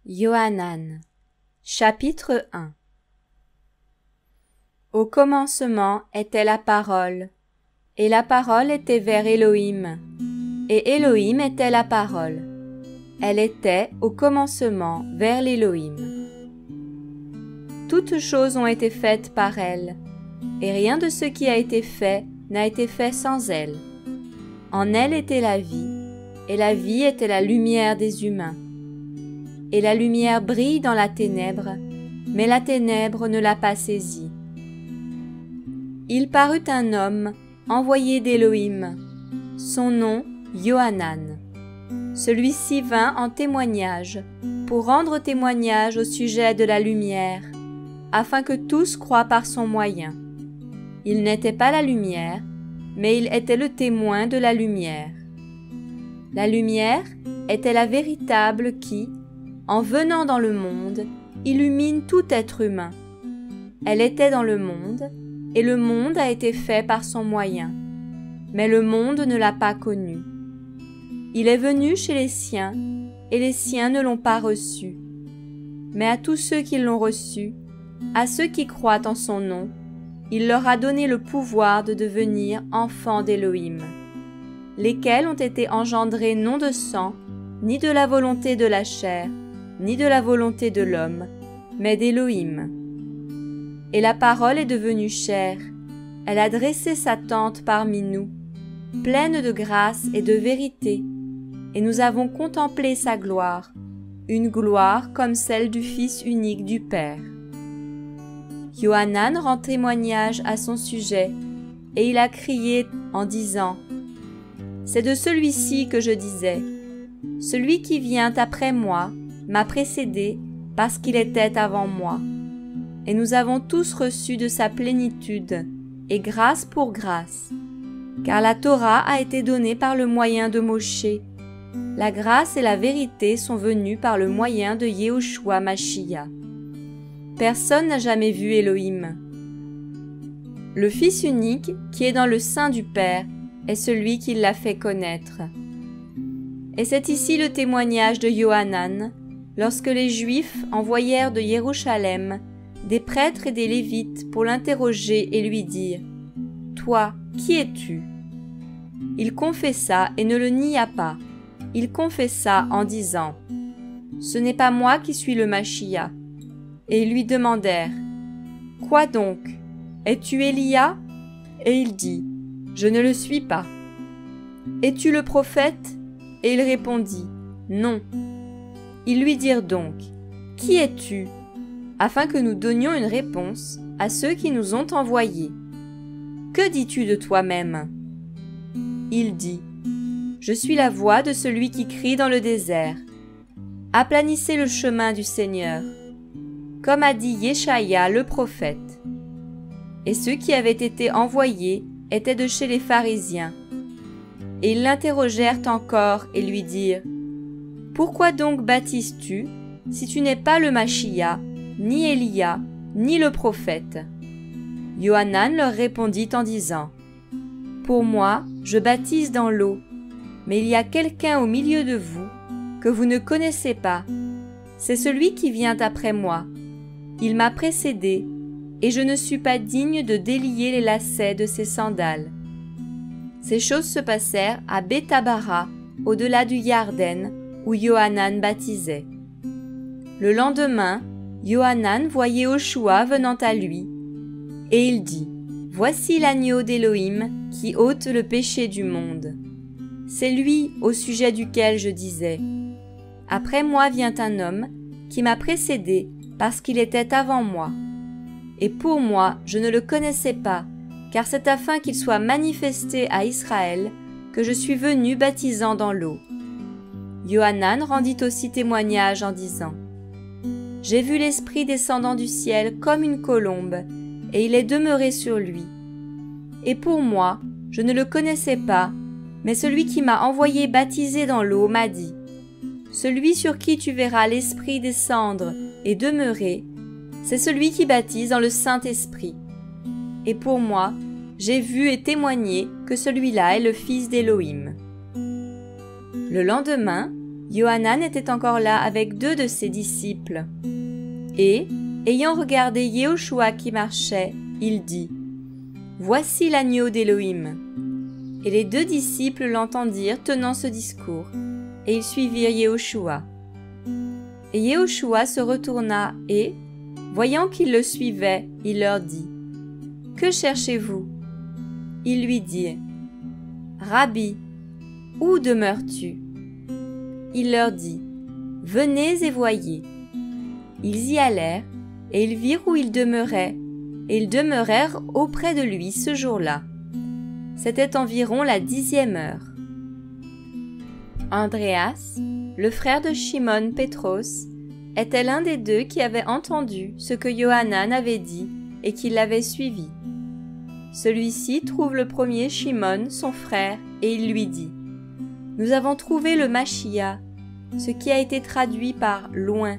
Yohanan, chapitre 1. Au commencement était la parole, et la parole était vers Élohim, et Élohim était la parole. Elle était au commencement vers l'Élohim. Toutes choses ont été faites par elle, et rien de ce qui a été fait n'a été fait sans elle. En elle était la vie, et la vie était la lumière des humains. Et la lumière brille dans la ténèbre, mais la ténèbre ne l'a pas saisie. Il parut un homme envoyé d'Élohim, son nom Yohanan. Celui-ci vint en témoignage, pour rendre témoignage au sujet de la lumière, afin que tous croient par son moyen. Il n'était pas la lumière, mais il était le témoin de la lumière. La lumière était la véritable qui, en venant dans le monde, illumine tout être humain. Elle était dans le monde, et le monde a été fait par son moyen, mais le monde ne l'a pas connue. Il est venu chez les siens, et les siens ne l'ont pas reçu. Mais à tous ceux qui l'ont reçu, à ceux qui croient en son nom, il leur a donné le pouvoir de devenir enfants d'Élohim, lesquels ont été engendrés non de sang, ni de la volonté de la chair, ni de la volonté de l'homme, mais d'Élohim. Et la parole est devenue chair, elle a dressé sa tente parmi nous, pleine de grâce et de vérité, et nous avons contemplé sa gloire, une gloire comme celle du Fils unique du Père. Yohanan rend témoignage à son sujet, et il a crié en disant : « C'est de celui-ci que je disais, celui qui vient après moi m'a précédé parce qu'il était avant moi. Et nous avons tous reçu de sa plénitude, et grâce pour grâce. Car la Torah a été donnée par le moyen de Moshe. La grâce et la vérité sont venues par le moyen de Yehoshua Mashiach. Personne n'a jamais vu Élohim. Le Fils unique, qui est dans le sein du Père, est celui qui l'a fait connaître. Et c'est ici le témoignage de Yohanan, lorsque les Juifs envoyèrent de Jérusalem des prêtres et des Lévites pour l'interroger et lui dire : « Toi, qui es-tu » Il confessa et ne le nia pas. Il confessa en disant : « Ce n'est pas moi qui suis le Mashiach. » Et ils lui demandèrent : « Quoi donc ? Es-tu Élia » Et il dit : « Je ne le suis pas. »« Es-tu le prophète » Et il répondit : « Non. » Ils lui dirent donc : « Qui es-tu » afin que nous donnions une réponse à ceux qui nous ont envoyés. « Que dis-tu de toi-même » Il dit : « Je suis la voix de celui qui crie dans le désert. Aplanissez le chemin du Seigneur, comme a dit Yeshaya le prophète. » Et ceux qui avaient été envoyés étaient de chez les pharisiens. Et ils l'interrogèrent encore et lui dirent : « Pourquoi donc baptises-tu, si tu n'es pas le Mashiach, ni Élia, ni le prophète ?» Yohanan leur répondit en disant : « Pour moi, je baptise dans l'eau, mais il y a quelqu'un au milieu de vous que vous ne connaissez pas. C'est celui qui vient après moi. Il m'a précédé, et je ne suis pas digne de délier les lacets de ses sandales. » Ces choses se passèrent à Bethabara, au-delà du Yarden, où Yohanan baptisait. Le lendemain, Yohanan voit Yehoshua venant à lui, et il dit : « Voici l'agneau d'Élohim qui ôte le péché du monde. C'est lui au sujet duquel je disais : Après moi vient un homme qui m'a précédé parce qu'il était avant moi. Et pour moi, je ne le connaissais pas, car c'est afin qu'il soit manifesté à Israël que je suis venu baptisant dans l'eau. » Yohanan rendit aussi témoignage en disant : « J'ai vu l'Esprit descendant du ciel comme une colombe, et il est demeuré sur lui. Et pour moi, je ne le connaissais pas, mais celui qui m'a envoyé baptiser dans l'eau m'a dit : Celui sur qui tu verras l'Esprit descendre et demeurer, c'est celui qui baptise dans le Saint-Esprit. Et pour moi, j'ai vu et témoigné que celui-là est le Fils d'Élohim. » Le lendemain, Yohanan était encore là avec 2 de ses disciples. Et, ayant regardé Yehoshua qui marchait, il dit « Voici l'agneau d'Élohim ». Et les 2 disciples l'entendirent tenant ce discours, et ils suivirent Yehoshua. Et Yehoshua se retourna et, voyant qu'ils le suivaient, il leur dit « Que cherchez-vous » Ils lui dirent « Rabbi, où demeures-tu » Il leur dit « Venez et voyez ». Ils y allèrent, et ils virent où il demeurait, et ils demeurèrent auprès de lui ce jour-là. C'était environ la 10e heure. Andréas, le frère de Shimon Pétros, était l'un des 2 qui avait entendu ce que Yohanan avait dit et qui l'avait suivi. Celui-ci trouve le premier Shimon, son frère, et il lui dit « Nous avons trouvé le Machia, ce qui a été traduit par « loin »,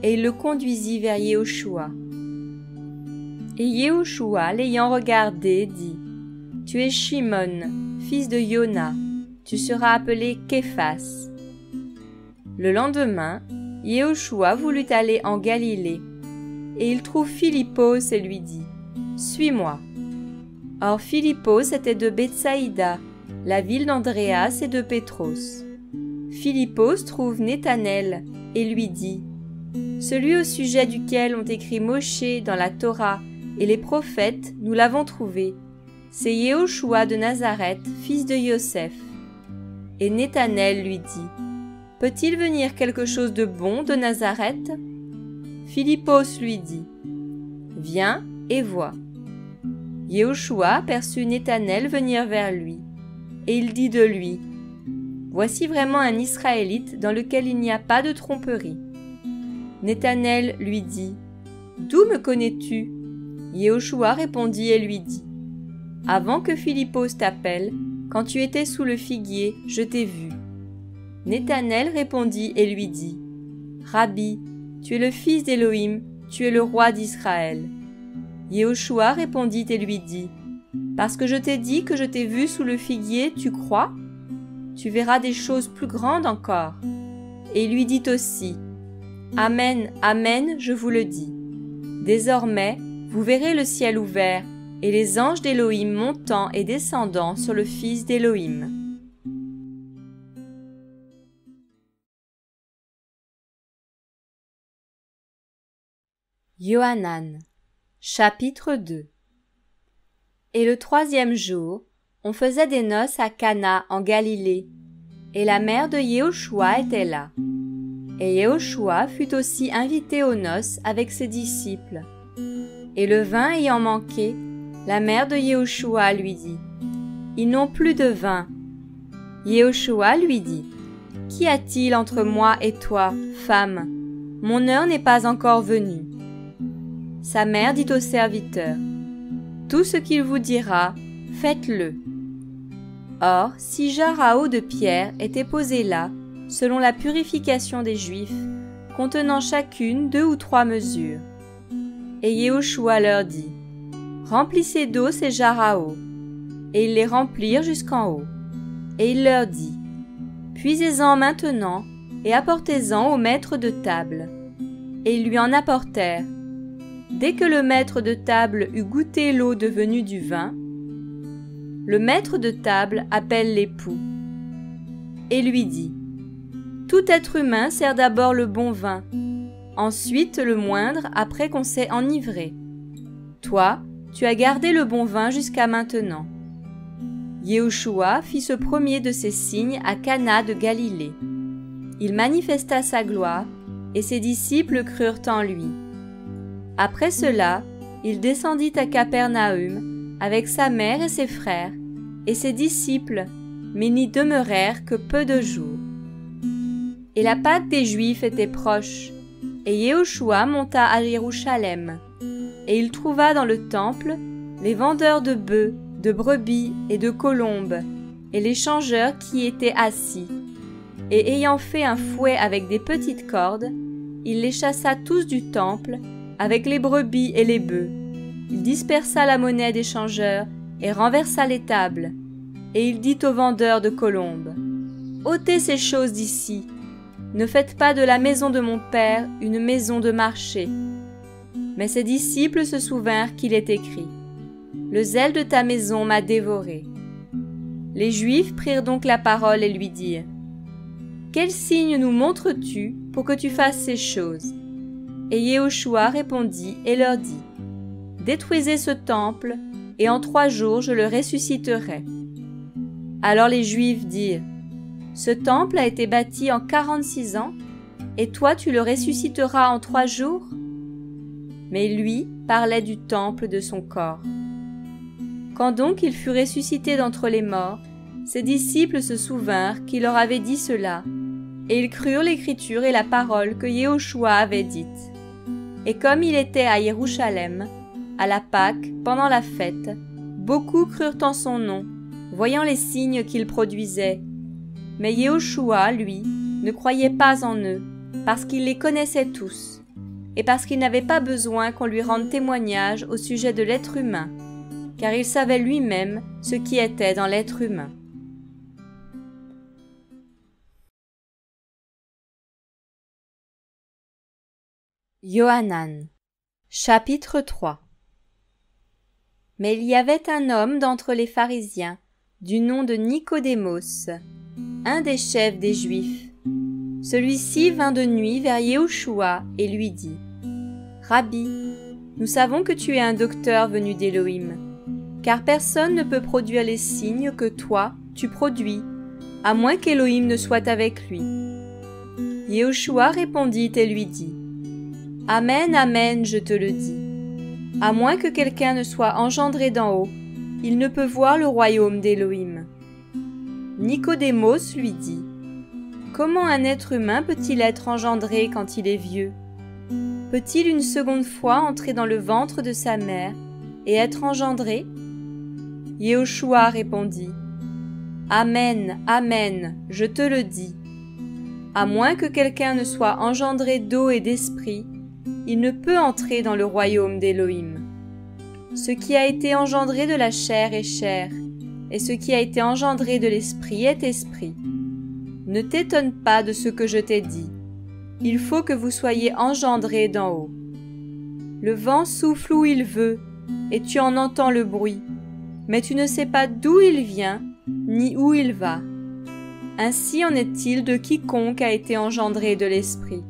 et il le conduisit vers Yehoshua. Et Yehoshua, l'ayant regardé, dit « Tu es Shimon, fils de Yona, tu seras appelé Képhas. » Le lendemain, Yehoshua voulut aller en Galilée, et il trouve Philippos et lui dit « Suis-moi. » Or Philippos était de Bethsaïda, la ville d'Andréas et de Pétros. Philippos trouve Nethanel et lui dit « Celui au sujet duquel ont écrit Moshe dans la Torah et les prophètes, nous l'avons trouvé. C'est Yehoshua de Nazareth, fils de Yoseph. » Et Nethanel lui dit « Peut-il venir quelque chose de bon de Nazareth ?» Philippos lui dit « Viens et vois. » Yehoshua aperçut Nethanel venir vers lui, et il dit de lui « Voici vraiment un Israélite dans lequel il n'y a pas de tromperie. » Nethanel lui dit « D'où me connais-tu » Yehoshua répondit et lui dit « Avant que Philippos t'appelle, quand tu étais sous le figuier, je t'ai vu. » Nethanel répondit et lui dit « Rabbi, tu es le fils d'Élohim, tu es le roi d'Israël. » Yehoshua répondit et lui dit « Parce que je t'ai dit que je t'ai vu sous le figuier, tu crois? Tu verras des choses plus grandes encore. » Et il lui dit aussi « Amen, amen, je vous le dis. Désormais, vous verrez le ciel ouvert et les anges d'Élohim montant et descendant sur le Fils d'Élohim. » Yohanan, chapitre 2. Et le 3e jour, on faisait des noces à Cana en Galilée, et la mère de Yehoshua était là. Et Yehoshua fut aussi invité aux noces avec ses disciples. Et le vin ayant manqué, la mère de Yehoshua lui dit « Ils n'ont plus de vin. » Yehoshua lui dit « Qu'y a-t-il entre moi et toi, femme? Mon heure n'est pas encore venue. » Sa mère dit au serviteur « Tout ce qu'il vous dira, faites-le. » Or, 6 jarres à eau de pierre étaient posées là, selon la purification des Juifs, contenant chacune 2 ou 3 mesures. Et Yehoshua leur dit « Remplissez d'eau ces jarres à eau. » Et ils les remplirent jusqu'en haut. Et il leur dit « Puisez-en maintenant, et apportez-en au maître de table. » Et ils lui en apportèrent. Dès que le maître de table eut goûté l'eau devenue du vin, le maître de table appelle l'époux et lui dit « Tout être humain sert d'abord le bon vin, ensuite le moindre après qu'on s'est enivré. Toi, tu as gardé le bon vin jusqu'à maintenant. » Yehoshua fit ce premier de ces signes à Cana de Galilée. Il manifesta sa gloire, et ses disciples crurent en lui. Après cela, il descendit à Capernaüm avec sa mère et ses frères, et ses disciples, mais n'y demeurèrent que peu de jours. Et la Pâque des Juifs était proche, et Yehoshua monta à Jérusalem, et il trouva dans le temple les vendeurs de bœufs, de brebis et de colombes, et les changeurs qui y étaient assis. Et ayant fait un fouet avec des petites cordes, il les chassa tous du temple, avec les brebis et les bœufs. Il dispersa la monnaie des changeurs et renversa les tables. Et il dit aux vendeurs de colombes « Ôtez ces choses d'ici, ne faites pas de la maison de mon Père une maison de marché. » Mais ses disciples se souvinrent qu'il est écrit « Le zèle de ta maison m'a dévoré. » Les Juifs prirent donc la parole et lui dirent « Quel signe nous montres-tu pour que tu fasses ces choses ?» Et Yehoshua répondit et leur dit « Détruisez ce temple, et en 3 jours je le ressusciterai. » Alors les Juifs dirent « Ce temple a été bâti en 46 ans, et toi tu le ressusciteras en 3 jours ?» Mais lui parlait du temple de son corps. Quand donc il fut ressuscité d'entre les morts, ses disciples se souvinrent qu'il leur avait dit cela, et ils crurent l'écriture et la parole que Yehoshua avait dite. Et comme il était à Jérusalem, à la Pâque, pendant la fête, beaucoup crurent en son nom, voyant les signes qu'il produisait. Mais Yehoshua, lui, ne croyait pas en eux, parce qu'il les connaissait tous, et parce qu'il n'avait pas besoin qu'on lui rende témoignage au sujet de l'être humain, car il savait lui-même ce qui était dans l'être humain. Yohanan, chapitre 3. Mais il y avait un homme d'entre les pharisiens, du nom de Nicodémos, un des chefs des Juifs. Celui-ci vint de nuit vers Yehoshua et lui dit « Rabbi, nous savons que tu es un docteur venu d'Élohim, car personne ne peut produire les signes que toi, tu produis, à moins qu'Élohim ne soit avec lui. » Yehoshua répondit et lui dit « Amen, amen, je te le dis. À moins que quelqu'un ne soit engendré d'en haut, il ne peut voir le royaume d'Élohim. » Nicodémos lui dit « Comment un être humain peut-il être engendré quand il est vieux? Peut-il une seconde fois entrer dans le ventre de sa mère et être engendré? » Yehoshua répondit « Amen, amen, je te le dis. À moins que quelqu'un ne soit engendré d'eau et d'esprit, il ne peut entrer dans le royaume d'Élohim. Ce qui a été engendré de la chair est chair, et ce qui a été engendré de l'esprit est esprit. Ne t'étonne pas de ce que je t'ai dit. Il faut que vous soyez engendrés d'en haut. Le vent souffle où il veut, et tu en entends le bruit, mais tu ne sais pas d'où il vient, ni où il va. Ainsi en est-il de quiconque a été engendré de l'esprit. »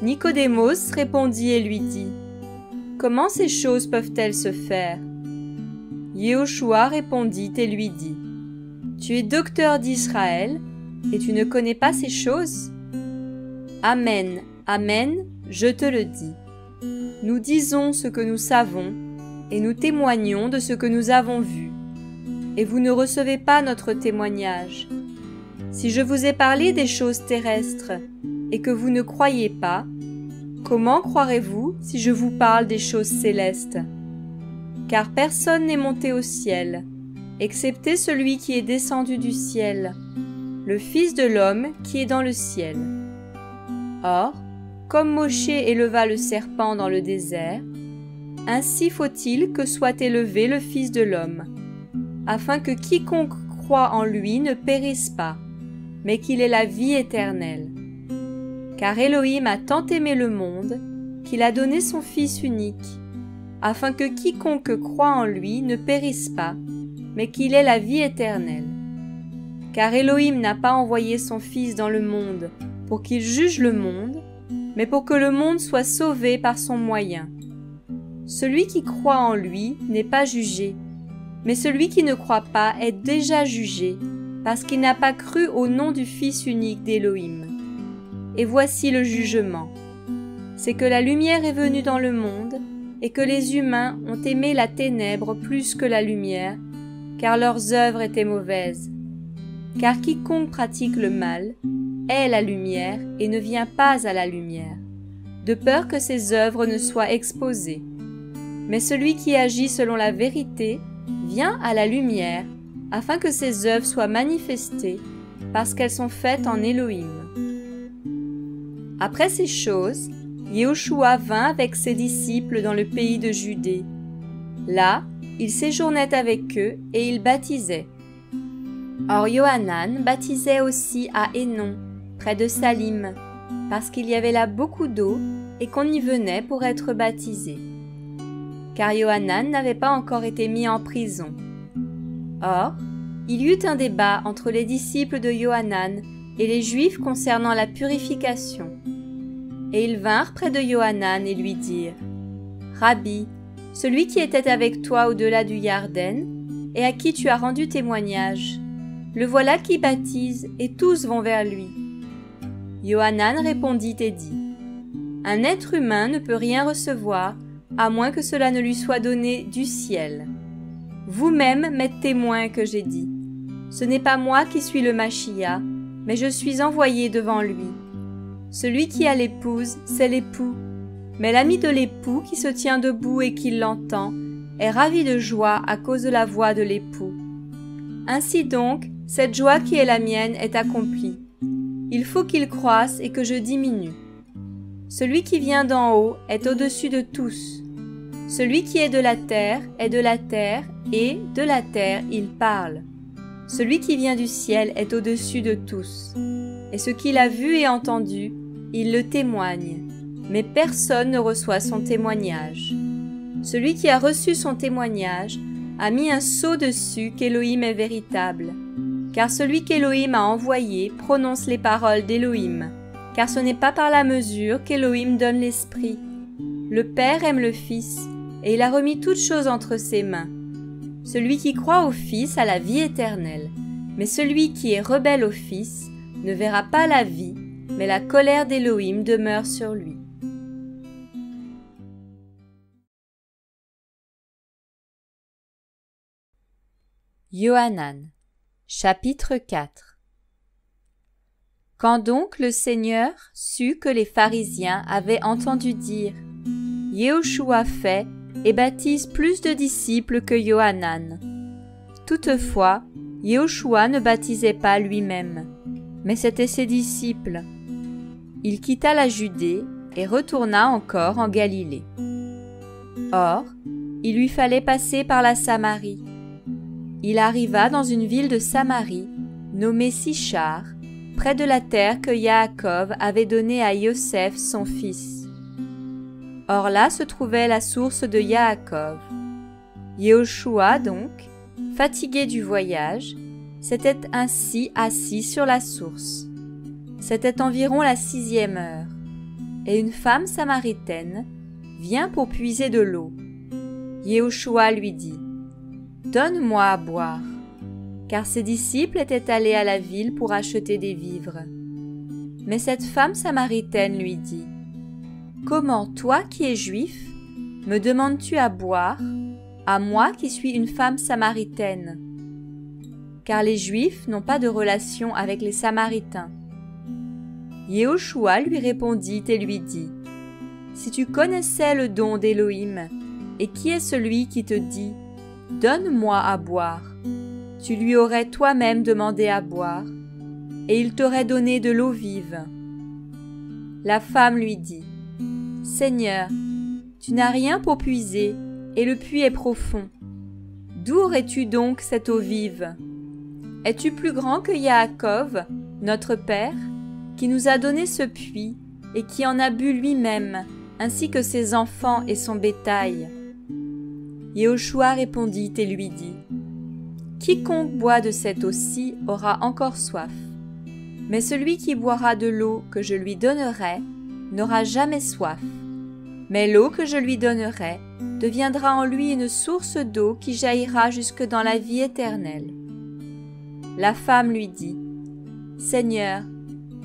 Nicodémos répondit et lui dit « Comment ces choses peuvent-elles se faire ?» Yehoshua répondit et lui dit « Tu es docteur d'Israël, et tu ne connais pas ces choses? Amen, amen, je te le dis. Nous disons ce que nous savons, et nous témoignons de ce que nous avons vu, et vous ne recevez pas notre témoignage. Si je vous ai parlé des choses terrestres, et que vous ne croyez pas, comment croirez-vous si je vous parle des choses célestes? Car personne n'est monté au ciel, excepté celui qui est descendu du ciel, le Fils de l'homme qui est dans le ciel. Or, comme Moshe éleva le serpent dans le désert, ainsi faut-il que soit élevé le Fils de l'homme, afin que quiconque croit en lui ne périsse pas, mais qu'il ait la vie éternelle. Car Élohim a tant aimé le monde, qu'il a donné son Fils unique, afin que quiconque croit en lui ne périsse pas, mais qu'il ait la vie éternelle. Car Élohim n'a pas envoyé son Fils dans le monde pour qu'il juge le monde, mais pour que le monde soit sauvé par son moyen. Celui qui croit en lui n'est pas jugé, mais celui qui ne croit pas est déjà jugé, parce qu'il n'a pas cru au nom du Fils unique d'Élohim. Et voici le jugement. C'est que la lumière est venue dans le monde, et que les humains ont aimé la ténèbre plus que la lumière, car leurs œuvres étaient mauvaises. Car quiconque pratique le mal est la lumière et ne vient pas à la lumière, de peur que ses œuvres ne soient exposées. Mais celui qui agit selon la vérité vient à la lumière, afin que ses œuvres soient manifestées, parce qu'elles sont faites en Élohim. Après ces choses, Yehoshua vint avec ses disciples dans le pays de Judée. Là, il séjournait avec eux et il baptisait. Or Yohanan baptisait aussi à Hénon, près de Salim, parce qu'il y avait là beaucoup d'eau et qu'on y venait pour être baptisé. Car Yohanan n'avait pas encore été mis en prison. Or, il y eut un débat entre les disciples de Yohanan et les Juifs concernant la purification. Et ils vinrent près de Yohanan et lui dirent : « Rabbi, celui qui était avec toi au-delà du Yarden, et à qui tu as rendu témoignage, le voilà qui baptise, et tous vont vers lui. » Yohanan répondit et dit : « Un être humain ne peut rien recevoir, à moins que cela ne lui soit donné du ciel. Vous-même m'êtes témoins que j'ai dit : ce n'est pas moi qui suis le Machia, mais je suis envoyé devant lui. Celui qui a l'épouse, c'est l'époux, mais l'ami de l'époux qui se tient debout et qui l'entend est ravi de joie à cause de la voix de l'époux. Ainsi donc, cette joie qui est la mienne est accomplie. Il faut qu'il croisse et que je diminue. Celui qui vient d'en haut est au-dessus de tous. Celui qui est de la terre est de la terre, et de la terre il parle. Celui qui vient du ciel est au-dessus de tous. Et ce qu'il a vu et entendu, il le témoigne, mais personne ne reçoit son témoignage. Celui qui a reçu son témoignage a mis un sceau dessus qu'Élohim est véritable, car celui qu'Élohim a envoyé prononce les paroles d'Élohim, car ce n'est pas par la mesure qu'Élohim donne l'Esprit. Le Père aime le Fils, et il a remis toutes choses entre ses mains. Celui qui croit au Fils a la vie éternelle, mais celui qui est rebelle au Fils ne verra pas la vie, mais la colère d'Élohim demeure sur lui. Yohanan, chapitre 4. Quand donc le Seigneur sut que les pharisiens avaient entendu dire « Yehoshua fait et baptise plus de disciples que Yohanan », toutefois, Yehoshua ne baptisait pas lui-même, mais c'étaient ses disciples. Il quitta la Judée et retourna encore en Galilée. Or, il lui fallait passer par la Samarie. Il arriva dans une ville de Samarie, nommée Sichar, près de la terre que Yaakov avait donnée à Yosef son fils. Or là se trouvait la source de Yaakov. Yehoshua donc, fatigué du voyage, s'était ainsi assis sur la source. C'était environ la 6e heure, et une femme samaritaine vient pour puiser de l'eau. Yehoshua lui dit : « Donne-moi à boire », car ses disciples étaient allés à la ville pour acheter des vivres. Mais cette femme samaritaine lui dit : « Comment, toi qui es juif, me demandes-tu à boire, à moi qui suis une femme samaritaine ? Car les Juifs n'ont pas de relation avec les Samaritains. » Yehoshua lui répondit et lui dit : « Si tu connaissais le don d'Élohim, et qui est celui qui te dit : Donne-moi à boire, tu lui aurais toi-même demandé à boire, et il t'aurait donné de l'eau vive. » La femme lui dit : « Seigneur, tu n'as rien pour puiser, et le puits est profond. D'où aurais-tu donc cette eau vive ? Es-tu plus grand que Yaakov, notre père, qui nous a donné ce puits et qui en a bu lui-même, ainsi que ses enfants et son bétail ?» Yehoshua répondit et lui dit : « Quiconque boit de cette eau-ci aura encore soif. Mais celui qui boira de l'eau que je lui donnerai n'aura jamais soif. Mais l'eau que je lui donnerai deviendra en lui une source d'eau qui jaillira jusque dans la vie éternelle. » La femme lui dit : « Seigneur,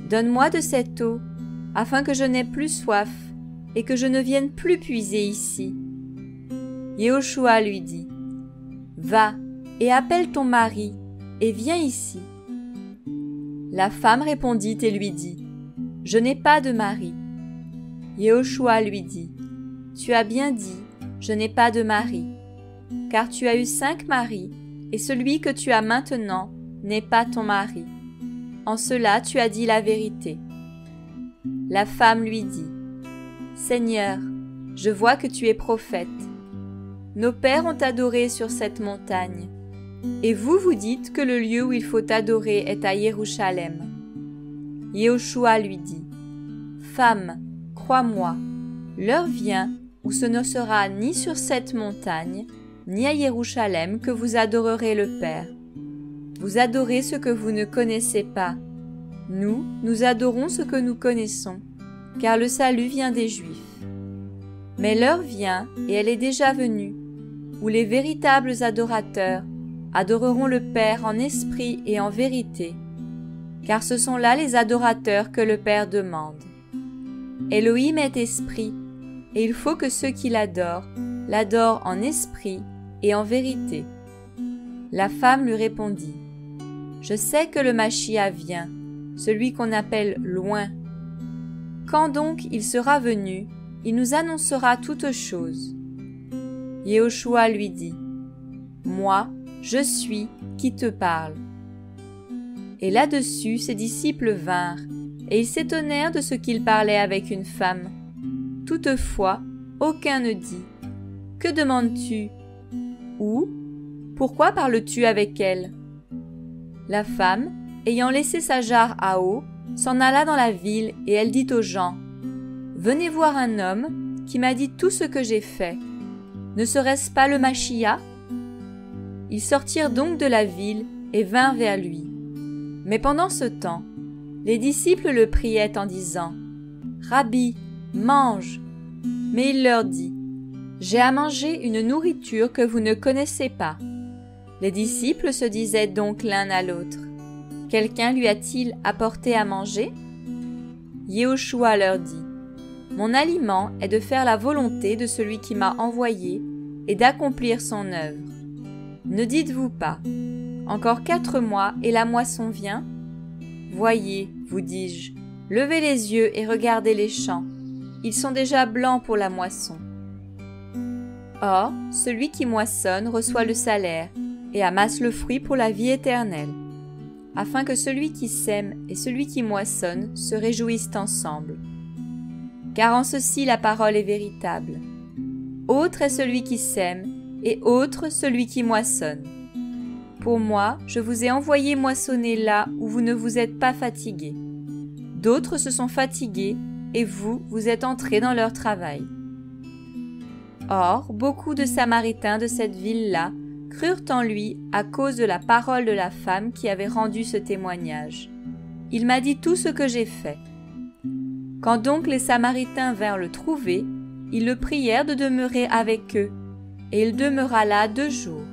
donne-moi de cette eau, afin que je n'aie plus soif et que je ne vienne plus puiser ici. » Yehoshua lui dit : « Va et appelle ton mari, et viens ici. » La femme répondit et lui dit : « Je n'ai pas de mari. » Yehoshua lui dit : « Tu as bien dit, je n'ai pas de mari, car tu as eu 5 maris, et celui que tu as maintenant n'est pas ton mari. En cela tu as dit la vérité. » La femme lui dit : « Seigneur, je vois que tu es prophète. Nos pères ont adoré sur cette montagne, et vous dites que le lieu où il faut adorer est à Jérusalem. » Yehoshua lui dit, Femme, crois-moi, l'heure vient où ce ne sera ni sur cette montagne, ni à Jérusalem que vous adorerez le Père. Vous adorez ce que vous ne connaissez pas. Nous adorons ce que nous connaissons, car le salut vient des Juifs. Mais l'heure vient, et elle est déjà venue, où les véritables adorateurs adoreront le Père en esprit et en vérité, car ce sont là les adorateurs que le Père demande. Elohim est esprit, et il faut que ceux qui l'adorent en esprit et en vérité. La femme lui répondit, Je sais que le Machia vient, celui qu'on appelle loin. Quand donc il sera venu, il nous annoncera toutes choses. Yehoshua lui dit, Moi, je suis qui te parle. Et là-dessus ses disciples vinrent, et ils s'étonnèrent de ce qu'il parlait avec une femme. Toutefois, aucun ne dit, Que demandes-tu? Ou, pourquoi parles-tu avec elle? La femme, ayant laissé sa jarre à eau, s'en alla dans la ville et elle dit aux gens, Venez voir un homme qui m'a dit tout ce que j'ai fait. Ne serait-ce pas le Machia? Ils sortirent donc de la ville et vinrent vers lui. Mais pendant ce temps, les disciples le priaient en disant, Rabbi, mange. Mais il leur dit, J'ai à manger une nourriture que vous ne connaissez pas. Les disciples se disaient donc l'un à l'autre, Quelqu'un lui a-t-il apporté à manger? Yehoshua leur dit, Mon aliment est de faire la volonté de celui qui m'a envoyé et d'accomplir son œuvre. Ne dites-vous pas, Encore 4 mois et la moisson vient? Voyez, vous dis-je, levez les yeux et regardez les champs. Ils sont déjà blancs pour la moisson. Or, celui qui moissonne reçoit le salaire et amasse le fruit pour la vie éternelle, afin que celui qui sème et celui qui moissonne se réjouissent ensemble. Car en ceci la parole est véritable. Autre est celui qui sème et autre celui qui moissonne. Pour moi, je vous ai envoyé moissonner là où vous ne vous êtes pas fatigués. D'autres se sont fatigués et vous êtes entrés dans leur travail. Or, beaucoup de Samaritains de cette ville-là crurent en lui à cause de la parole de la femme qui avait rendu ce témoignage. Il m'a dit tout ce que j'ai fait. Quand donc les Samaritains vinrent le trouver, ils le prièrent de demeurer avec eux, et il demeura là 2 jours.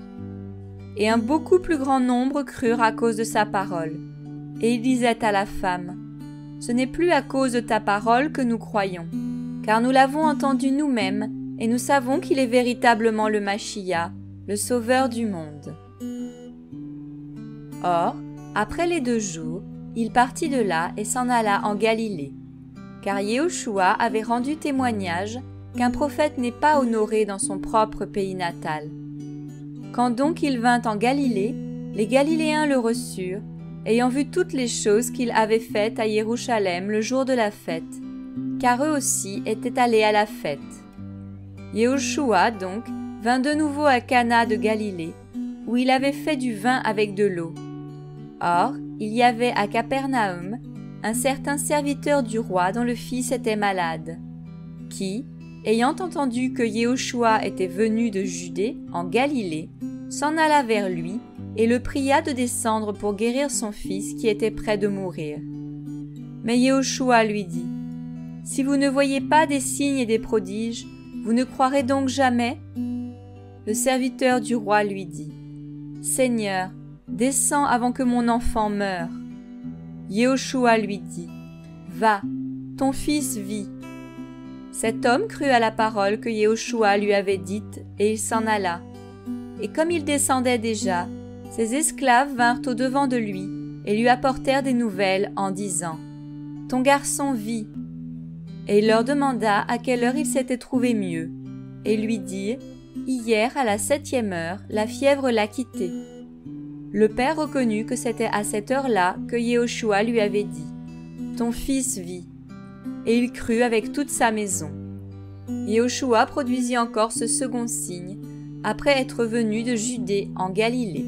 Et un beaucoup plus grand nombre crurent à cause de sa parole. Et il disait à la femme, « Ce n'est plus à cause de ta parole que nous croyons, car nous l'avons entendu nous-mêmes, et nous savons qu'il est véritablement le Machia, le Sauveur du monde. » Or, après les 2 jours, il partit de là et s'en alla en Galilée, car Yehoshua avait rendu témoignage qu'un prophète n'est pas honoré dans son propre pays natal. Quand donc il vint en Galilée, les Galiléens le reçurent, ayant vu toutes les choses qu'il avait faites à Jérusalem le jour de la fête, car eux aussi étaient allés à la fête. Yehoshua donc vint de nouveau à Cana de Galilée, où il avait fait du vin avec de l'eau. Or, il y avait à Capernaum un certain serviteur du roi dont le fils était malade, qui, ayant entendu que Yehoshua était venu de Judée, en Galilée, s'en alla vers lui et le pria de descendre pour guérir son fils qui était près de mourir. Mais Yehoshua lui dit, « Si vous ne voyez pas des signes et des prodiges, vous ne croirez donc jamais ?» Le serviteur du roi lui dit, « Seigneur, descends avant que mon enfant meure. » Yehoshua lui dit, « Va, ton fils vit. » Cet homme crut à la parole que Yehoshua lui avait dite, et il s'en alla. Et comme il descendait déjà, ses esclaves vinrent au-devant de lui et lui apportèrent des nouvelles en disant, « Ton garçon vit. » Et il leur demanda à quelle heure il s'était trouvé mieux, et lui dirent, « Hier, à la 7e heure, la fièvre l'a quitté. » Le père reconnut que c'était à cette heure-là que Yehoshua lui avait dit, « Ton fils vit. » Et il crut avec toute sa maison. Yehoshua produisit encore ce second signe, après être venu de Judée en Galilée.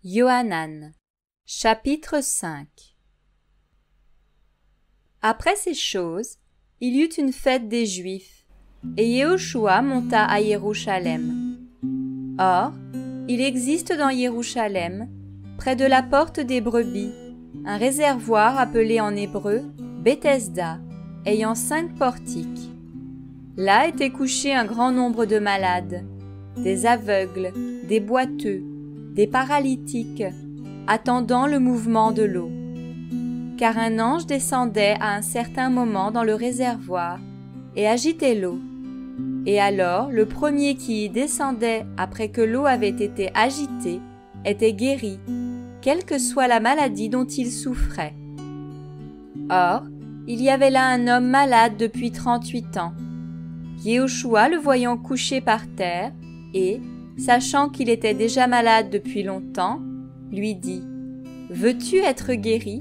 Yohanan, chapitre 5. Après ces choses, il y eut une fête des Juifs, et Yehoshua monta à Jérusalem. Or, il existe dans Jérusalem, près de la porte des brebis, un réservoir appelé en hébreu Bethesda, ayant 5 portiques. Là était couché un grand nombre de malades, des aveugles, des boiteux, des paralytiques, attendant le mouvement de l'eau. Car un ange descendait à un certain moment dans le réservoir et agitait l'eau. Et alors le premier qui y descendait après que l'eau avait été agitée était guéri, quelle que soit la maladie dont il souffrait. Or, il y avait là un homme malade depuis 38 ans. Yehoshua le voyant couché par terre et, sachant qu'il était déjà malade depuis longtemps, lui dit « Veux-tu être guéri ?»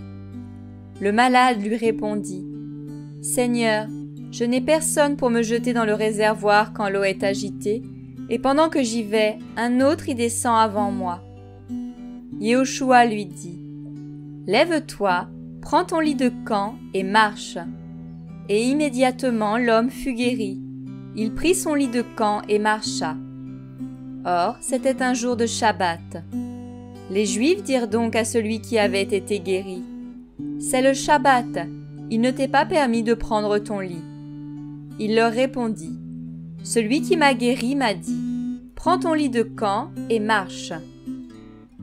Le malade lui répondit « Seigneur, je n'ai personne pour me jeter dans le réservoir quand l'eau est agitée, et pendant que j'y vais, un autre y descend avant moi. » Yehoshua lui dit « Lève-toi, prends ton lit de camp et marche. » Et immédiatement l'homme fut guéri. Il prit son lit de camp et marcha. Or, c'était un jour de Shabbat. Les Juifs dirent donc à celui qui avait été guéri « C'est le Shabbat, il ne t'est pas permis de prendre ton lit. » Il leur répondit « Celui qui m'a guéri m'a dit « Prends ton lit de camp et marche. »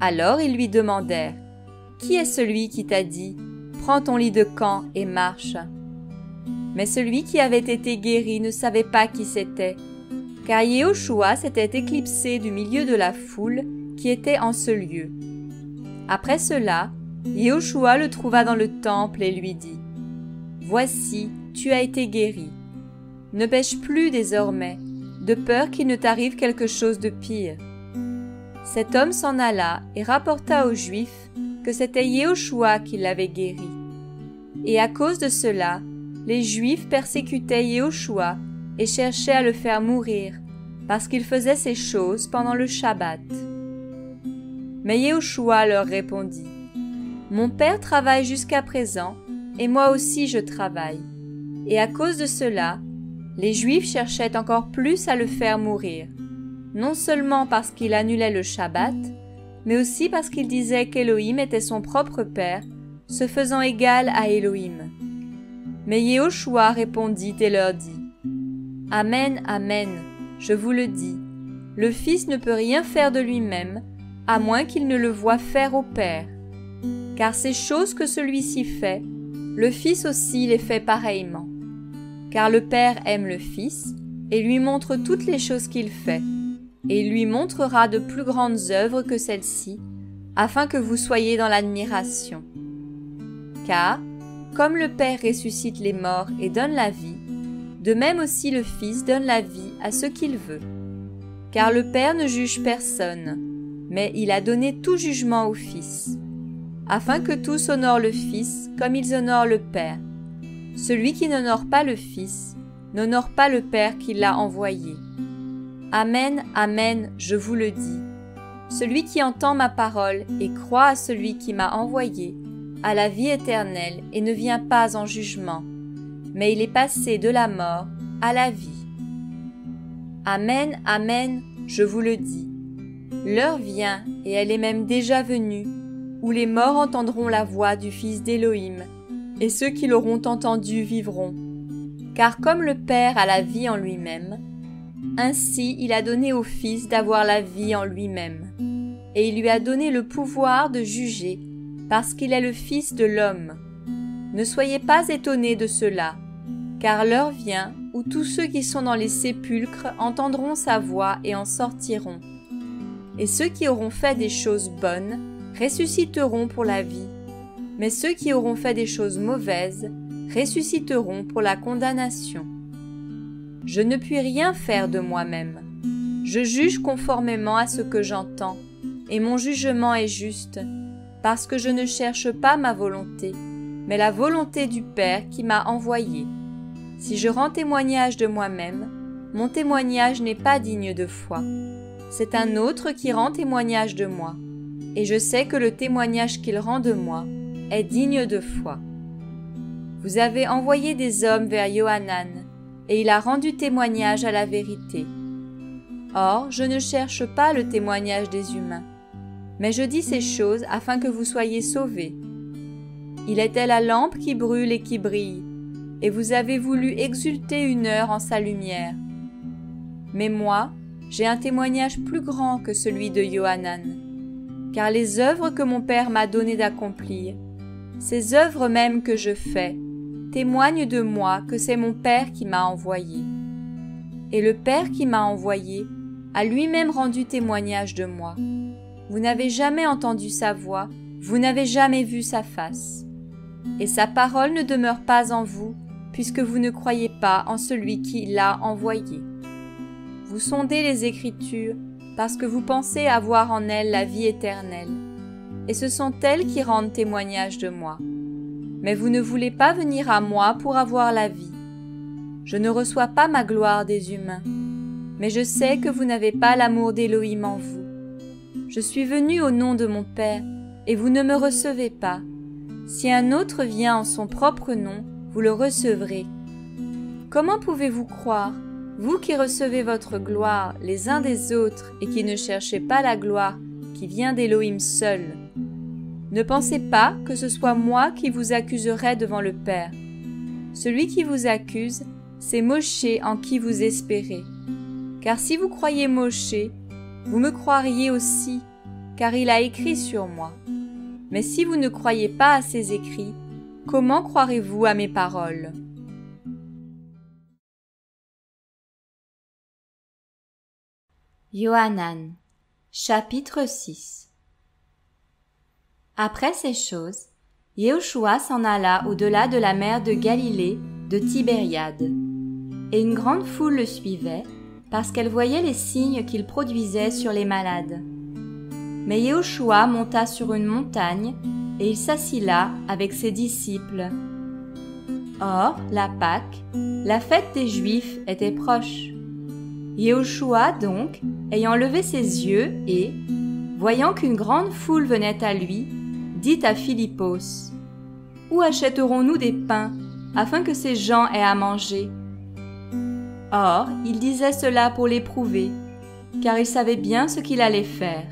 Alors ils lui demandèrent « Qui est celui qui t'a dit « Prends ton lit de camp et marche » ?» Mais celui qui avait été guéri ne savait pas qui c'était, car Yehoshua s'était éclipsé du milieu de la foule qui était en ce lieu. Après cela, Yehoshua le trouva dans le temple et lui dit « Voici, tu as été guéri. Ne pêche plus désormais, de peur qu'il ne t'arrive quelque chose de pire. » Cet homme s'en alla et rapporta aux Juifs que c'était Yehoshua qui l'avait guéri. Et à cause de cela, les Juifs persécutaient Yehoshua et cherchaient à le faire mourir, parce qu'il faisait ces choses pendant le Shabbat. Mais Yehoshua leur répondit « Mon père travaille jusqu'à présent, et moi aussi je travaille. » Et à cause de cela, les Juifs cherchaient encore plus à le faire mourir, non seulement parce qu'il annulait le Shabbat, mais aussi parce qu'il disait qu'Élohim était son propre père, se faisant égal à Élohim. Mais Yehoshua répondit et leur dit « Amen, amen, je vous le dis, le Fils ne peut rien faire de lui-même, à moins qu'il ne le voie faire au Père. Car ces choses que celui-ci fait, le Fils aussi les fait pareillement. Car le Père aime le Fils, et lui montre toutes les choses qu'il fait, et il lui montrera de plus grandes œuvres que celles-ci, afin que vous soyez dans l'admiration. Car, comme le Père ressuscite les morts et donne la vie, de même aussi le Fils donne la vie à ceux qu'il veut. Car le Père ne juge personne, mais il a donné tout jugement au Fils, afin que tous honorent le Fils comme ils honorent le Père. Celui qui n'honore pas le Fils n'honore pas le Père qui l'a envoyé. Amen, amen, je vous le dis. Celui qui entend ma parole et croit à celui qui m'a envoyé a la vie éternelle et ne vient pas en jugement, mais il est passé de la mort à la vie. Amen, amen, je vous le dis. L'heure vient, et elle est même déjà venue, où les morts entendront la voix du Fils d'Élohim, et ceux qui l'auront entendu vivront. Car comme le Père a la vie en lui-même, ainsi il a donné au Fils d'avoir la vie en lui-même, et il lui a donné le pouvoir de juger, parce qu'il est le Fils de l'homme. Ne soyez pas étonnés de cela, car l'heure vient où tous ceux qui sont dans les sépulcres entendront sa voix et en sortiront. Et ceux qui auront fait des choses bonnes ressusciteront pour la vie, mais ceux qui auront fait des choses mauvaises ressusciteront pour la condamnation. Je ne puis rien faire de moi-même. Je juge conformément à ce que j'entends, et mon jugement est juste, parce que je ne cherche pas ma volonté, mais la volonté du Père qui m'a envoyé. Si je rends témoignage de moi-même, mon témoignage n'est pas digne de foi. C'est un autre qui rend témoignage de moi. et je sais que le témoignage qu'il rend de moi est digne de foi. Vous avez envoyé des hommes vers Johanan, et il a rendu témoignage à la vérité. Or, je ne cherche pas le témoignage des humains, mais je dis ces choses afin que vous soyez sauvés. Il était la lampe qui brûle et qui brille, et vous avez voulu exulter une heure en sa lumière. Mais moi, j'ai un témoignage plus grand que celui de Johanan, car les œuvres que mon Père m'a donné d'accomplir, ces œuvres mêmes que je fais, témoignent de moi que c'est mon Père qui m'a envoyé. Et le Père qui m'a envoyé a lui-même rendu témoignage de moi. Vous n'avez jamais entendu sa voix, vous n'avez jamais vu sa face. Et sa parole ne demeure pas en vous, puisque vous ne croyez pas en celui qui l'a envoyé. Vous sondez les Écritures, parce que vous pensez avoir en elles la vie éternelle, et ce sont elles qui rendent témoignage de moi. Mais vous ne voulez pas venir à moi pour avoir la vie. Je ne reçois pas ma gloire des humains, mais je sais que vous n'avez pas l'amour d'Élohim en vous. Je suis venu au nom de mon Père, et vous ne me recevez pas. Si un autre vient en son propre nom, vous le recevrez. Comment pouvez-vous croire, vous qui recevez votre gloire les uns des autres et qui ne cherchez pas la gloire qui vient d'Élohim seul? Ne pensez pas que ce soit moi qui vous accuserai devant le Père. Celui qui vous accuse, c'est Moshe en qui vous espérez. Car si vous croyez Moshe, vous me croiriez aussi, car il a écrit sur moi. Mais si vous ne croyez pas à ses écrits, comment croirez-vous à mes paroles? Johanan, chapitre 6. Après ces choses, Yehoshua s'en alla au-delà de la mer de Galilée, de Tibériade. Et une grande foule le suivait, parce qu'elle voyait les signes qu'il produisait sur les malades. Mais Yehoshua monta sur une montagne, et il s'assit là avec ses disciples. Or, la Pâque, la fête des Juifs, était proche. Yehoshua donc, ayant levé ses yeux et, voyant qu'une grande foule venait à lui, dit à Philippos, « Où achèterons-nous des pains, afin que ces gens aient à manger ?» Or, il disait cela pour l'éprouver, car il savait bien ce qu'il allait faire.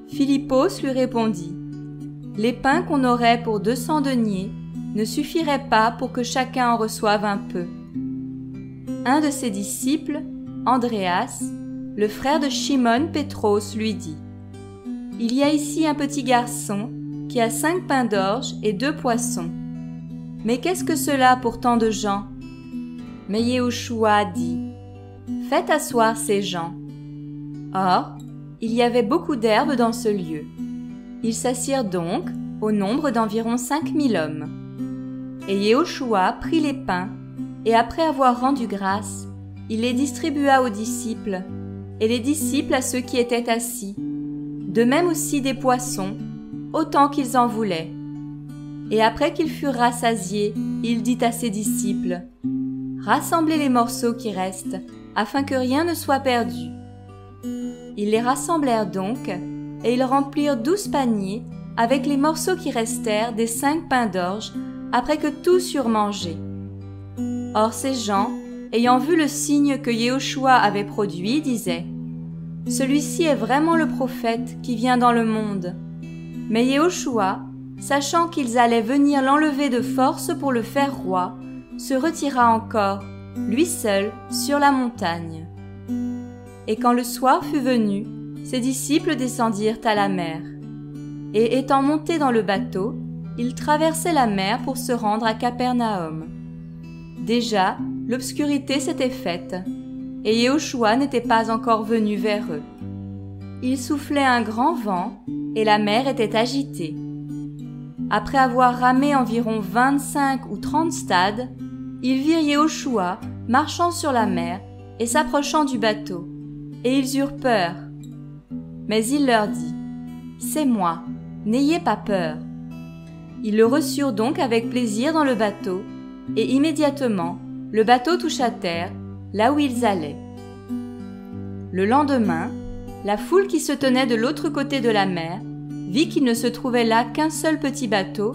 Philippos lui répondit, « Les pains qu'on aurait pour 200 deniers ne suffiraient pas pour que chacun en reçoive un peu. » Un de ses disciples, Andréas, le frère de Shimon Pétros, lui dit, « Il y a ici un petit garçon qui a 5 pains d'orge et 2 poissons. Mais qu'est-ce que cela pour tant de gens ?» Mais Yehoshua dit, « Faites asseoir ces gens. » Or, il y avait beaucoup d'herbe dans ce lieu. Ils s'assirent donc au nombre d'environ 5000 hommes. Et Yehoshua prit les pains, et après avoir rendu grâce, il les distribua aux disciples, et les disciples à ceux qui étaient assis, de même aussi des poissons, autant qu'ils en voulaient. Et après qu'ils furent rassasiés, il dit à ses disciples, « Rassemblez les morceaux qui restent, afin que rien ne soit perdu. » Ils les rassemblèrent donc, et ils remplirent 12 paniers avec les morceaux qui restèrent des 5 pains d'orge, après que tous eurent mangé. Or ces gens, ayant vu le signe que Yehoshua avait produit, disaient, « Celui-ci est vraiment le prophète qui vient dans le monde. » Mais Yehoshua, sachant qu'ils allaient venir l'enlever de force pour le faire roi, se retira encore, lui seul, sur la montagne. Et quand le soir fut venu, ses disciples descendirent à la mer. Et étant montés dans le bateau, ils traversaient la mer pour se rendre à Capernaum. Déjà, l'obscurité s'était faite, et Yehoshua n'était pas encore venu vers eux. Il soufflait un grand vent, et la mer était agitée. Après avoir ramé environ 25 ou 30 stades, ils virent Yehoshua marchant sur la mer et s'approchant du bateau, et ils eurent peur. Mais il leur dit, « C'est moi, n'ayez pas peur. » Ils le reçurent donc avec plaisir dans le bateau, et immédiatement, le bateau toucha terre, là où ils allaient. Le lendemain, la foule qui se tenait de l'autre côté de la mer vit qu'il ne se trouvait là qu'un seul petit bateau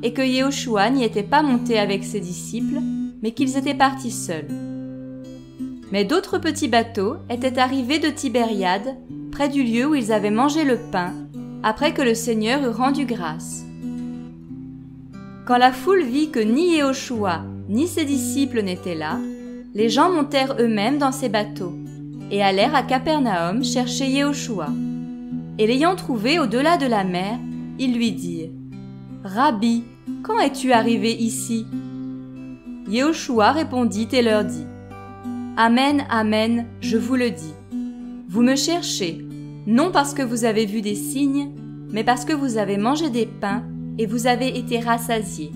et que Yéhoshua n'y était pas monté avec ses disciples, mais qu'ils étaient partis seuls. Mais d'autres petits bateaux étaient arrivés de Tibériade, près du lieu où ils avaient mangé le pain, après que le Seigneur eut rendu grâce. Quand la foule vit que ni Yéhoshua ni ses disciples n'étaient là, les gens montèrent eux-mêmes dans ces bateaux et allèrent à Capernaum chercher Yéhoshua. Et l'ayant trouvé au-delà de la mer, ils lui dirent « Rabbi, quand es-tu arrivé ici ?» Yéhoshua répondit et leur dit « Amen, amen, je vous le dis. Vous me cherchez, non parce que vous avez vu des signes, mais parce que vous avez mangé des pains et vous avez été rassasiés.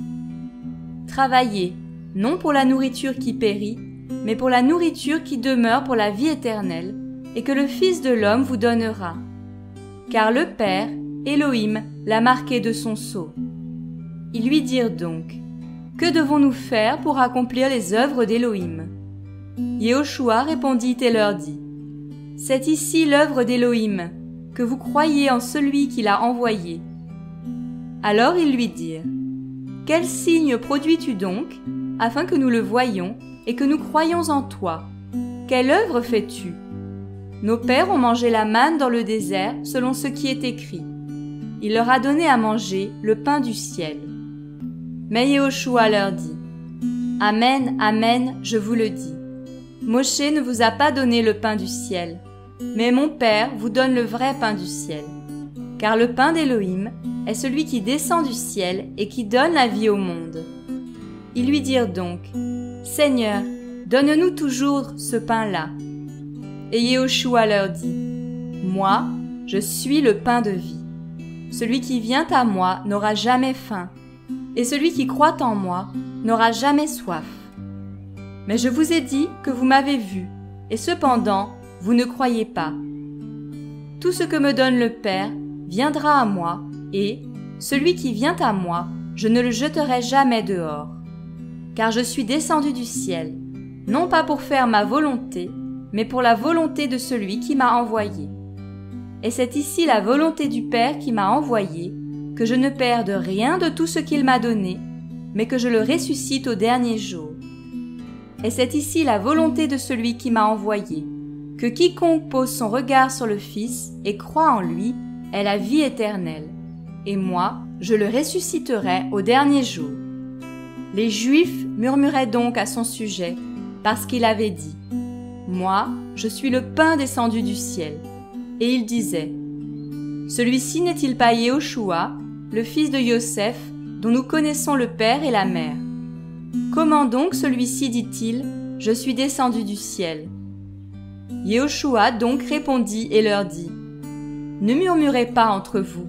Travaillez, non pour la nourriture qui périt, mais pour la nourriture qui demeure pour la vie éternelle, et que le Fils de l'homme vous donnera. Car le Père, Élohim, l'a marqué de son sceau. » Ils lui dirent donc, « Que devons-nous faire pour accomplir les œuvres d'Élohim ?» Yéhoshua répondit et leur dit, « C'est ici l'œuvre d'Élohim, que vous croyiez en celui qui l'a envoyé. » Alors ils lui dirent, « Quel signe produis-tu donc, afin que nous le voyions et que nous croyions en toi? Quelle œuvre fais-tu? Nos pères ont mangé la manne dans le désert selon ce qui est écrit. Il leur a donné à manger le pain du ciel. » Mais Yéhoshua leur dit, « Amen, amen, je vous le dis. Moshe ne vous a pas donné le pain du ciel, mais mon Père vous donne le vrai pain du ciel. Car le pain d'Élohim est celui qui descend du ciel et qui donne la vie au monde. » Ils lui dirent donc, « Seigneur, donne-nous toujours ce pain-là. » Et Yéhoshua leur dit, « Moi, je suis le pain de vie. Celui qui vient à moi n'aura jamais faim, et celui qui croit en moi n'aura jamais soif. Mais je vous ai dit que vous m'avez vu, et cependant, vous ne croyez pas. Tout ce que me donne le Père viendra à moi, et, celui qui vient à moi, je ne le jeterai jamais dehors. Car je suis descendu du ciel, non pas pour faire ma volonté, mais pour la volonté de celui qui m'a envoyé. Et c'est ici la volonté du Père qui m'a envoyé, que je ne perde rien de tout ce qu'il m'a donné, mais que je le ressuscite au dernier jour. Et c'est ici la volonté de celui qui m'a envoyé, que quiconque pose son regard sur le Fils et croit en lui ait la vie éternelle. Et moi, je le ressusciterai au dernier jour. » Les Juifs murmuraient donc à son sujet, parce qu'il avait dit « Moi, je suis le pain descendu du ciel. » Et il disait « Celui-ci n'est-il pas Yéhoshua, le fils de Yoseph, dont nous connaissons le père et la mère? Comment donc celui-ci dit-il « Je suis descendu du ciel » ? Yéhoshua donc répondit et leur dit « Ne murmurez pas entre vous.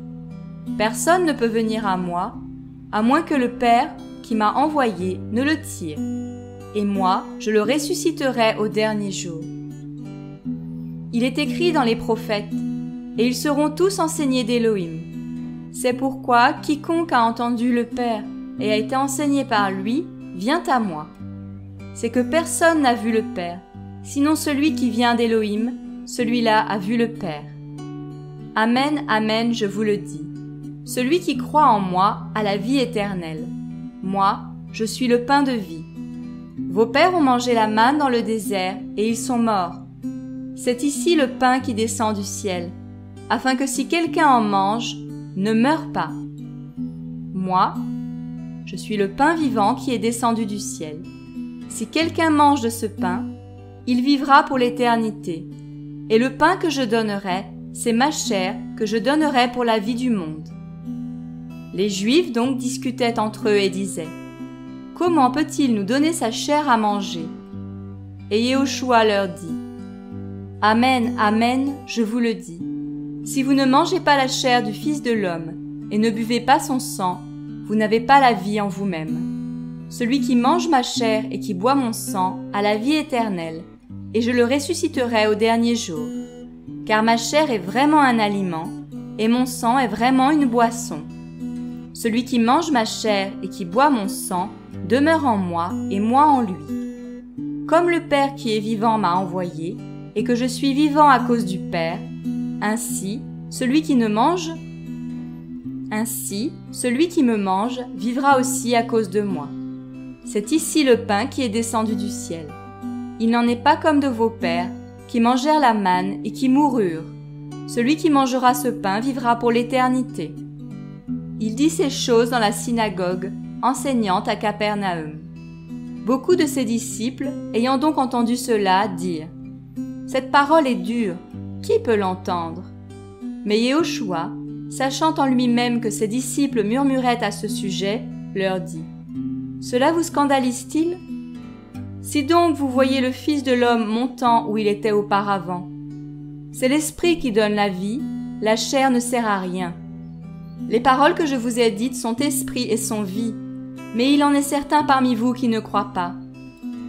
Personne ne peut venir à moi, à moins que le Père qui m'a envoyé ne le tire. Et moi, je le ressusciterai au dernier jour. Il est écrit dans les prophètes, et ils seront tous enseignés d'Élohim. C'est pourquoi quiconque a entendu le Père et a été enseigné par lui vient à moi. C'est que personne n'a vu le Père, sinon celui qui vient d'Élohim, celui-là a vu le Père. Amen, amen, je vous le dis. Celui qui croit en moi a la vie éternelle. Moi, je suis le pain de vie. Vos pères ont mangé la manne dans le désert et ils sont morts. C'est ici le pain qui descend du ciel, afin que si quelqu'un en mange, ne meure pas. Moi, je suis le pain vivant qui est descendu du ciel. Si quelqu'un mange de ce pain, il vivra pour l'éternité. Et le pain que je donnerai, c'est ma chair que je donnerai pour la vie du monde. » Les Juifs donc discutaient entre eux et disaient « Comment peut-il nous donner sa chair à manger ?» Et Yéhoshua leur dit « Amen, amen, je vous le dis. Si vous ne mangez pas la chair du Fils de l'homme et ne buvez pas son sang, vous n'avez pas la vie en vous-même. Celui qui mange ma chair et qui boit mon sang a la vie éternelle, et je le ressusciterai au dernier jour. Car ma chair est vraiment un aliment, et mon sang est vraiment une boisson. Celui qui mange ma chair et qui boit mon sang demeure en moi et moi en lui. Comme le Père qui est vivant m'a envoyé, et que je suis vivant à cause du Père, Ainsi, celui qui me mange vivra aussi à cause de moi. C'est ici le pain qui est descendu du ciel. Il n'en est pas comme de vos pères, qui mangèrent la manne et qui moururent. Celui qui mangera ce pain vivra pour l'éternité. » Il dit ces choses dans la synagogue, enseignant à Capernaüm. Beaucoup de ses disciples, ayant donc entendu cela, dirent « Cette parole est dure, qui peut l'entendre ?» Mais Yehoshua, sachant en lui-même que ses disciples murmuraient à ce sujet, leur dit « Cela vous scandalise-t-il ? Si donc vous voyez le Fils de l'homme montant où il était auparavant, c'est l'Esprit qui donne la vie, la chair ne sert à rien. Les paroles que je vous ai dites sont esprit et sont vie, mais il en est certains parmi vous qui ne croient pas.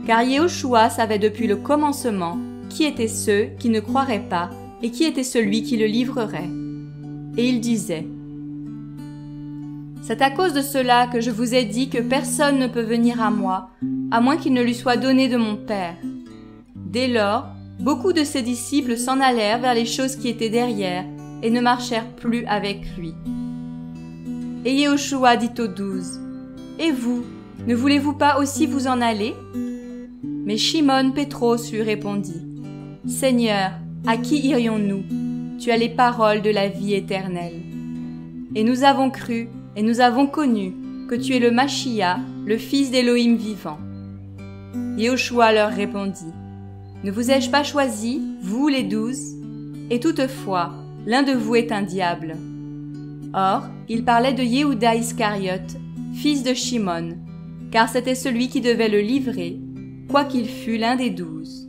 Car Yehoshua savait depuis le commencement qui étaient ceux qui ne croiraient pas et qui était celui qui le livrerait. Et il disait « C'est à cause de cela que je vous ai dit que personne ne peut venir à moi, à moins qu'il ne lui soit donné de mon Père. » Dès lors, beaucoup de ses disciples s'en allèrent vers les choses qui étaient derrière et ne marchèrent plus avec lui. Et Yehoshua dit aux 12, « Et vous, ne voulez-vous pas aussi vous en aller ?» Mais Shimon Pétros lui répondit, « Seigneur, à qui irions-nous? Tu as les paroles de la vie éternelle. Et nous avons cru et nous avons connu que tu es le Machia, le Fils d'Élohim vivant. » Yehoshua leur répondit, « Ne vous ai-je pas choisi, vous les 12? Et toutefois, l'un de vous est un diable. » Or, il parlait de Yehuda Iscariote, fils de Shimon, car c'était celui qui devait le livrer, quoiqu'il fût l'un des 12.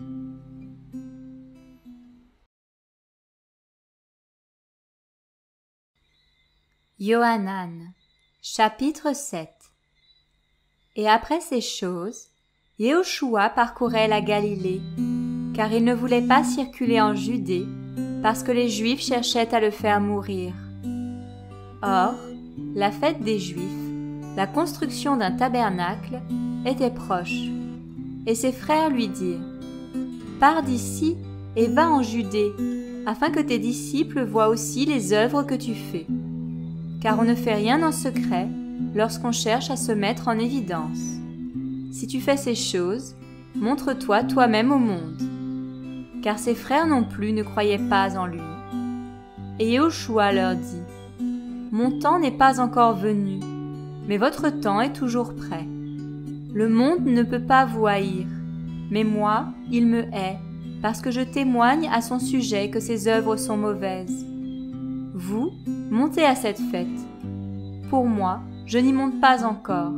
Yohanan, chapitre 7. Et après ces choses, Yehoshua parcourait la Galilée, car il ne voulait pas circuler en Judée, parce que les Juifs cherchaient à le faire mourir. Or, la fête des Juifs, la construction d'un tabernacle, était proche, et ses frères lui dirent « Pars d'ici et va en Judée, afin que tes disciples voient aussi les œuvres que tu fais. Car on ne fait rien en secret lorsqu'on cherche à se mettre en évidence. Si tu fais ces choses, montre-toi toi-même au monde. » Car ses frères non plus ne croyaient pas en lui. Et Yehoshua leur dit « Mon temps n'est pas encore venu, mais votre temps est toujours prêt. Le monde ne peut pas vous haïr, mais moi, il me hait, parce que je témoigne à son sujet que ses œuvres sont mauvaises. Vous, montez à cette fête. Pour moi, je n'y monte pas encore,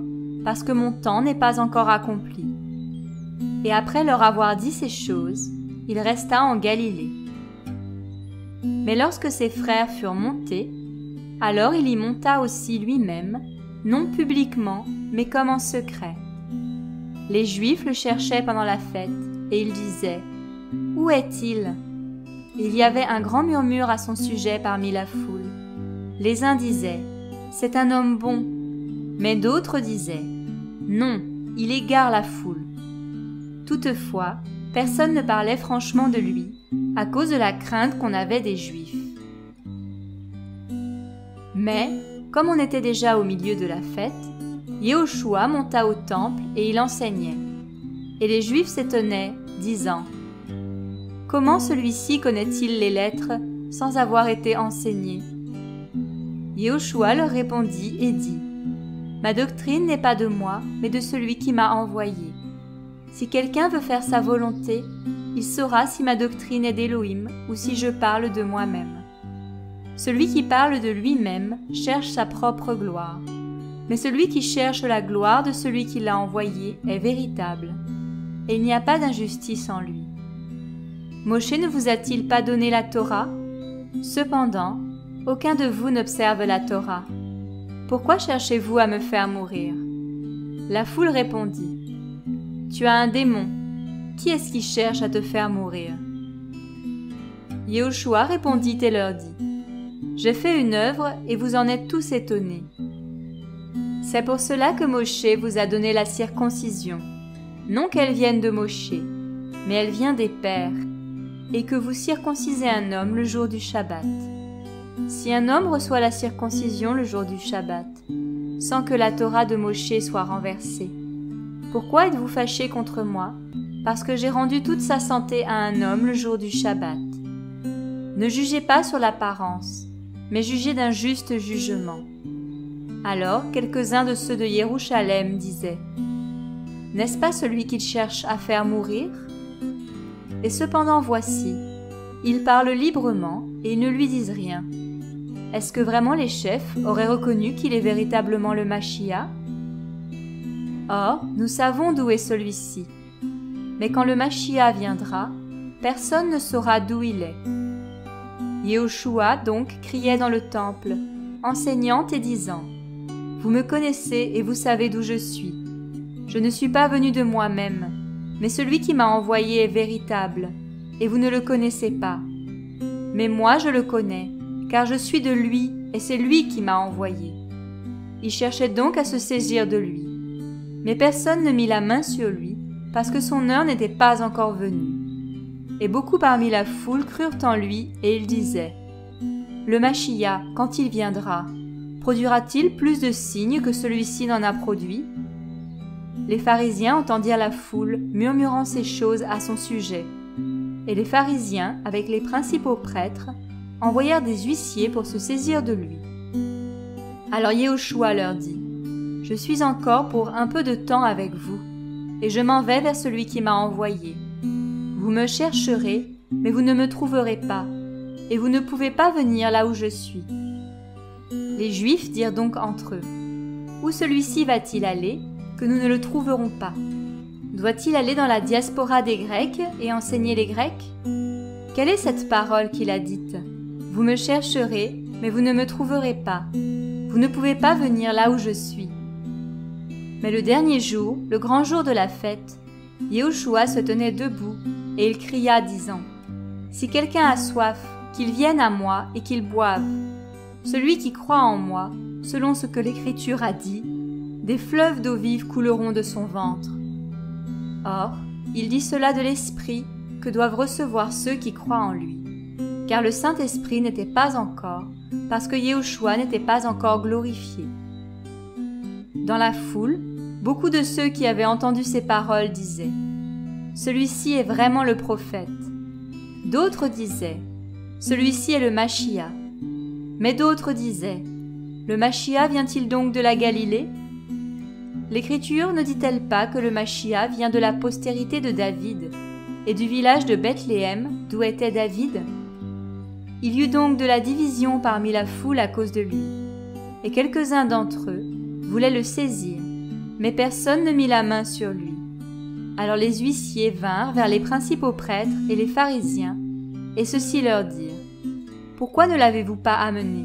parce que mon temps n'est pas encore accompli. » Et après leur avoir dit ces choses, il resta en Galilée. Mais lorsque ses frères furent montés, alors il y monta aussi lui-même, non publiquement, mais comme en secret. Les Juifs le cherchaient pendant la fête, et ils disaient « Où est-il » Il y avait un grand murmure à son sujet parmi la foule. Les uns disaient « C'est un homme bon », mais d'autres disaient « Non, il égare la foule ». Toutefois, personne ne parlait franchement de lui, à cause de la crainte qu'on avait des Juifs. Mais, comme on était déjà au milieu de la fête, Yehoshua monta au temple et il enseignait. Et les Juifs s'étonnaient, disant « Comment celui-ci connaît-il les lettres sans avoir été enseigné ?» Yehoshua leur répondit et dit « Ma doctrine n'est pas de moi, mais de celui qui m'a envoyé. Si quelqu'un veut faire sa volonté, il saura si ma doctrine est d'Élohim ou si je parle de moi-même. Celui qui parle de lui-même cherche sa propre gloire, mais celui qui cherche la gloire de celui qui l'a envoyé est véritable, et il n'y a pas d'injustice en lui. Moshe ne vous a-t-il pas donné la Torah? Cependant, aucun de vous n'observe la Torah. Pourquoi cherchez-vous à me faire mourir ?» La foule répondit « Tu as un démon. Qui est-ce qui cherche à te faire mourir ?» Yehoshua répondit et leur dit « J'ai fait une œuvre et vous en êtes tous étonnés. C'est pour cela que Moshe vous a donné la circoncision. Non qu'elle vienne de Moshe, mais elle vient des pères. et que vous circoncisez un homme le jour du Shabbat. Si un homme reçoit la circoncision le jour du Shabbat, sans que la Torah de Moshe soit renversée, pourquoi êtes-vous fâchés contre moi, parce que j'ai rendu toute sa santé à un homme le jour du Shabbat? Ne jugez pas sur l'apparence, mais jugez d'un juste jugement. » Alors quelques-uns de ceux de Jérusalem disaient: « N'est-ce pas celui qu'il cherche à faire mourir? Et cependant voici, ils parlent librement et ils ne lui disent rien. Est-ce que vraiment les chefs auraient reconnu qu'il est véritablement le Mashiach? Or, nous savons d'où est celui-ci. Mais quand le Mashiach viendra, personne ne saura d'où il est. » Yehoshua donc criait dans le temple, enseignant et disant: « Vous me connaissez et vous savez d'où je suis. Je ne suis pas venu de moi-même, mais celui qui m'a envoyé est véritable, et vous ne le connaissez pas. Mais moi je le connais, car je suis de lui, et c'est lui qui m'a envoyé. » Il cherchait donc à se saisir de lui. Mais personne ne mit la main sur lui, parce que son heure n'était pas encore venue. Et beaucoup parmi la foule crurent en lui, et ils disaient: « Le Mashiach, quand il viendra, produira-t-il plus de signes que celui-ci n'en a produit ?» Les pharisiens entendirent la foule murmurant ces choses à son sujet. Et les pharisiens, avec les principaux prêtres, envoyèrent des huissiers pour se saisir de lui. Alors Yehoshua leur dit: « Je suis encore pour un peu de temps avec vous, et je m'en vais vers celui qui m'a envoyé. Vous me chercherez, mais vous ne me trouverez pas, et vous ne pouvez pas venir là où je suis. » Les Juifs dirent donc entre eux: « Où celui-ci va-t-il aller, que nous ne le trouverons pas? Doit-il aller dans la diaspora des Grecs et enseigner les Grecs? Quelle est cette parole qu'il a dite? Vous me chercherez, mais vous ne me trouverez pas. Vous ne pouvez pas venir là où je suis. » Mais le dernier jour, le grand jour de la fête, Yehoshua se tenait debout, et il cria, disant: « Si quelqu'un a soif, qu'il vienne à moi et qu'il boive. Celui qui croit en moi, selon ce que l'Écriture a dit, des fleuves d'eau vive couleront de son ventre. » Or, il dit cela de l'Esprit que doivent recevoir ceux qui croient en lui, car le Saint-Esprit n'était pas encore, parce que Yehoshua n'était pas encore glorifié. Dans la foule, beaucoup de ceux qui avaient entendu ces paroles disaient: « Celui-ci est vraiment le prophète. » D'autres disaient: « Celui-ci est le Mashiach. » Mais d'autres disaient: « Le Mashiach vient-il donc de la Galilée? L'Écriture ne dit-elle pas que le Mashiach vient de la postérité de David et du village de Bethléem d'où était David? » Il y eut donc de la division parmi la foule à cause de lui, et quelques-uns d'entre eux voulaient le saisir, mais personne ne mit la main sur lui. Alors les huissiers vinrent vers les principaux prêtres et les pharisiens, et ceux-ci leur dirent: « Pourquoi ne l'avez-vous pas amené? »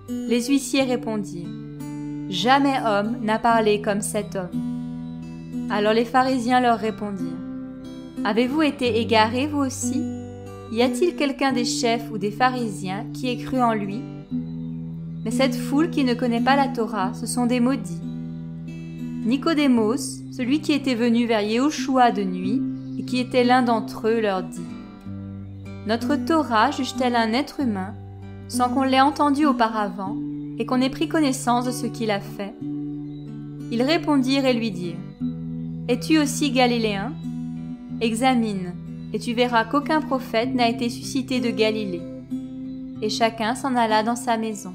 Les huissiers répondirent: « Jamais homme n'a parlé comme cet homme. » Alors les pharisiens leur répondirent: « Avez-vous été égarés vous aussi? Y a-t-il quelqu'un des chefs ou des pharisiens qui ait cru en lui? Mais cette foule qui ne connaît pas la Torah, ce sont des maudits. » Nicodémos, celui qui était venu vers Yehoshua de nuit et qui était l'un d'entre eux, leur dit: « Notre Torah juge-t-elle un être humain, sans qu'on l'ait entendu auparavant et qu'on ait pris connaissance de ce qu'il a fait? » Ils répondirent et lui dirent: « Es-tu aussi galiléen? Examine, et tu verras qu'aucun prophète n'a été suscité de Galilée. » Et chacun s'en alla dans sa maison.